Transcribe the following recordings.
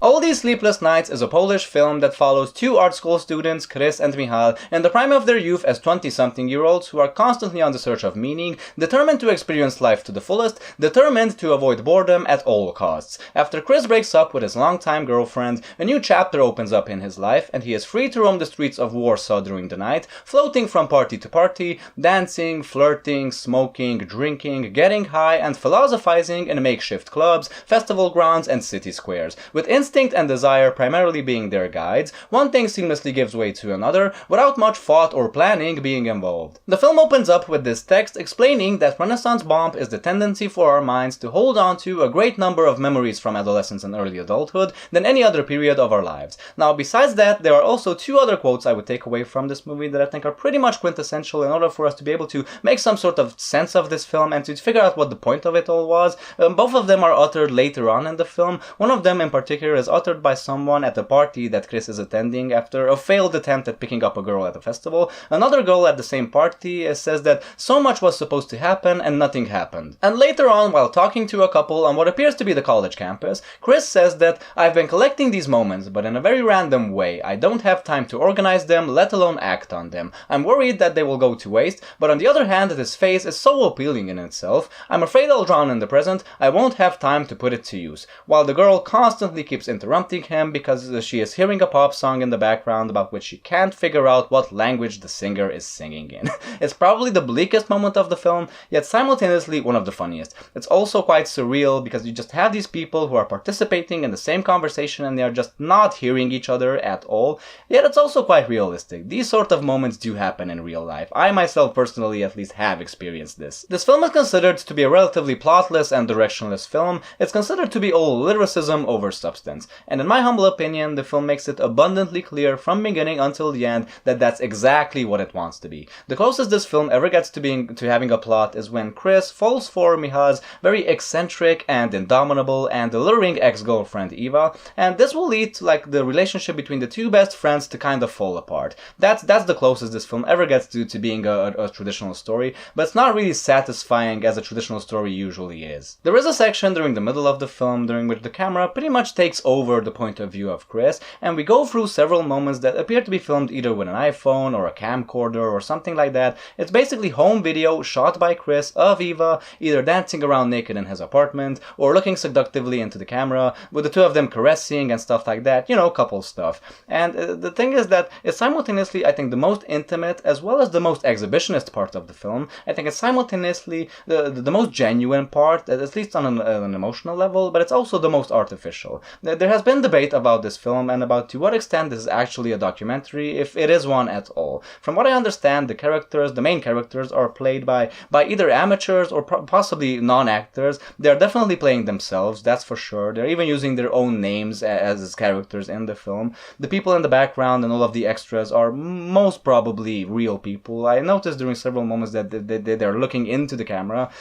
All These Sleepless Nights is a Polish film that follows two art school students, Chris and Michal, in the prime of their youth as 20-something-year-olds who are constantly on the search of meaning, determined to experience life to the fullest, determined to avoid boredom at all costs. After Chris breaks up with his longtime girlfriend, a new chapter opens up in his life, and he is free to roam the streets of Warsaw during the night, floating from party to party, dancing, flirting, smoking, drinking, getting high, and philosophizing in makeshift clubs, festival grounds, and city squares. With instinct and desire primarily being their guides, one thing seamlessly gives way to another, without much thought or planning being involved. The film opens up with this text explaining that Renaissance bomb is the tendency for our minds to hold on to a great number of memories from adolescence and early adulthood than any other period of our lives. Now, besides that, there are also two other quotes I would take away from this movie that I think are pretty much quintessential in order for us to be able to make some sort of sense of this film and to figure out what the point of it all was. Both of them are uttered later on in the film. One of them in particular is uttered by someone at the party that Chris is attending after a failed attempt at picking up a girl at a festival. Another girl at the same party says that so much was supposed to happen and nothing happened. And later on, while talking to a couple on what appears to be the college campus, Chris says that I've been collecting these moments, but in a very random way. I don't have time to organize them, let alone act on them. I'm worried that they will go to waste, but on the other hand, this phase is so appealing in itself. I'm afraid I'll drown in the present. I won't have time to put it to use. While the girl constantly keeps interrupting him because she is hearing a pop song in the background about which she can't figure out what language the singer is singing in. It's probably the bleakest moment of the film, yet simultaneously one of the funniest. It's also quite surreal because you just have these people who are participating in the same conversation and they are just not hearing each other at all, yet it's also quite realistic. These sort of moments do happen in real life. I myself personally at least have experienced this. This film is considered to be a relatively plotless and directionless film. It's considered to be all lyricism over substance, and in my humble opinion, the film makes it abundantly clear from beginning until the end that that's exactly what it wants to be. The closest this film ever gets to having a plot is when Chris falls for Michal's very eccentric and indomitable and alluring ex-girlfriend Eva, and this will lead to the relationship between the two best friends to kind of fall apart. That's the closest this film ever gets to being a traditional story, but it's not really satisfying as a traditional story usually is. There is a section during the middle of the film during which the camera pretty much takes over the point of view of Chris, and we go through several moments that appear to be filmed either with an iPhone or a camcorder or something like that. It's basically home video shot by Chris of Eva either dancing around naked in his apartment or looking seductively into the camera, with the two of them caressing and stuff like that, couple stuff. And the thing is that it's simultaneously, I think, the most intimate as well as the most exhibitionist part of the film. I think it's simultaneously the most genuine part, at least on an emotional level, but it's also the most artificial. There has been debate about this film and about to what extent this is actually a documentary, if it is one at all. From what I understand, the main characters are played by either amateurs or possibly non-actors. They're definitely playing themselves, that's for sure. They're even using their own names as characters in the film. The people in the background and all of the extras are most probably real people. I noticed during several moments that they're looking into the camera.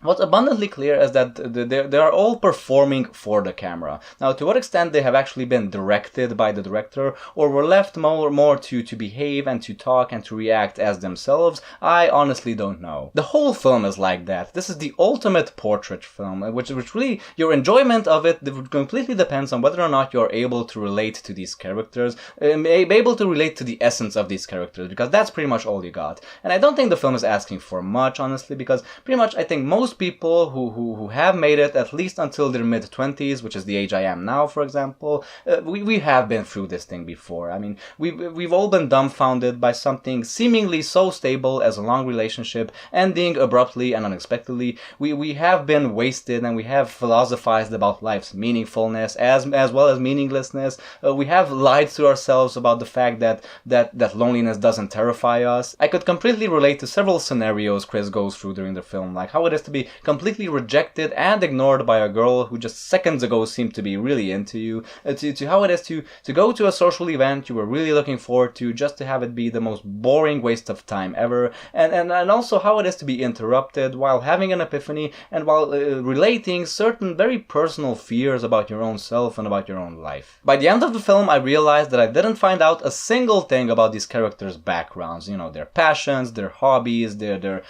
What's abundantly clear is that they are all performing for the camera. Now, to what extent they have actually been directed by the director or were left more to behave and to talk and to react as themselves, I honestly don't know. The whole film is like that. This is the ultimate portrait film, which really, your enjoyment of it completely depends on whether or not you're able to relate to these characters, be able to relate to the essence of these characters, because that's pretty much all you got. And I don't think the film is asking for much, honestly, because pretty much I think most people who have made it at least until their mid-20s, which is the age I am now, for example, we have been through this thing before. I mean, we've all been dumbfounded by something seemingly so stable as a long relationship ending abruptly and unexpectedly. We have been wasted and we have philosophized about life's meaningfulness as well as meaninglessness. We have lied to ourselves about the fact that loneliness doesn't terrify us. I could completely relate to several scenarios Chris goes through during the film, like how it is to be completely rejected and ignored by a girl who just seconds ago seemed to be really into you, to how it is to go to a social event you were really looking forward to just to have it be the most boring waste of time ever, and also how it is to be interrupted while having an epiphany and while relating certain very personal fears about your own self and about your own life. By the end of the film, I realized that I didn't find out a single thing about these characters' backgrounds, their passions, their hobbies, their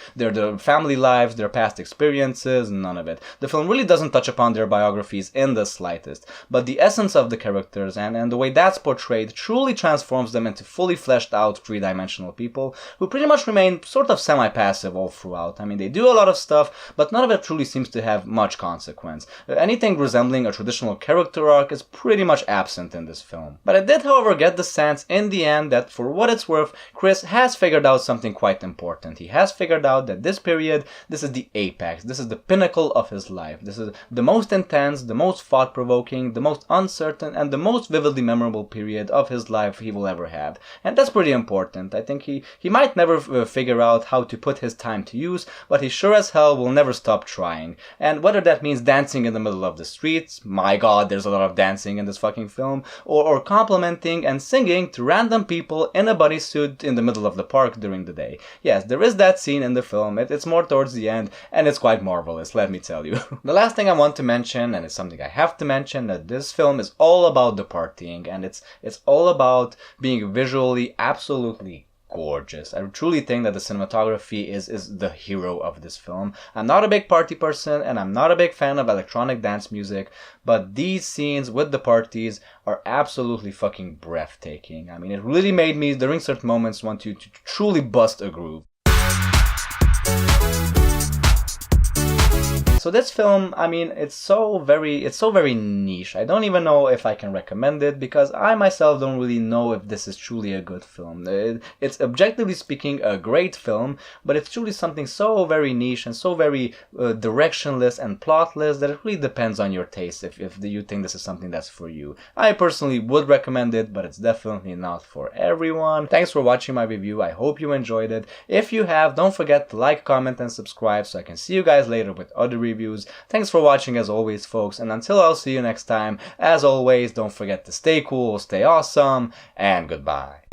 family lives, their past experiences, none of it. The film really doesn't touch upon their biographies in the slightest, but the essence of the characters and the way that's portrayed truly transforms them into fully fleshed out three-dimensional people who pretty much remain sort of semi-passive all throughout. I mean, they do a lot of stuff, but none of it truly seems to have much consequence. Anything resembling a traditional character arc is pretty much absent in this film. But I did, however, get the sense in the end that, for what it's worth, Chris has figured out something quite important. He has figured out that this period, this is the apex, this is the pinnacle of his life. This is the most intense, the most thought-provoking, the most uncertain, and the most vividly memorable period of his life he will ever have. And that's pretty important. I think he might never figure out how to put his time to use, but he sure as hell will never stop trying. And whether that means dancing in the middle of the streets, my god, there's a lot of dancing in this fucking film, or complimenting and singing to random people in a bodysuit in the middle of the park during the day. Yes, there is that scene in the film. It's more towards the end, and it's quite marvelous, let me tell you. The last thing I want to mention, and it's something I have to mention, that this film is all about the partying, and it's all about being visually absolutely gorgeous. I truly think that the cinematography is the hero of this film. I'm not a big party person, and I'm not a big fan of electronic dance music, but these scenes with the parties are absolutely fucking breathtaking. I mean, it really made me, during certain moments, want to truly bust a groove. So this film, I mean, it's so very niche. I don't even know if I can recommend it, because I myself don't really know if this is truly a good film. It's objectively speaking a great film, but it's truly something so very niche and so very directionless and plotless that it really depends on your taste if you think this is something that's for you. I personally would recommend it, but it's definitely not for everyone. Thanks for watching my review. I hope you enjoyed it. If you have, don't forget to like, comment, and subscribe so I can see you guys later with other reviews. Thanks for watching as always, folks, and until I'll see you next time, as always, don't forget to stay cool, stay awesome, and goodbye.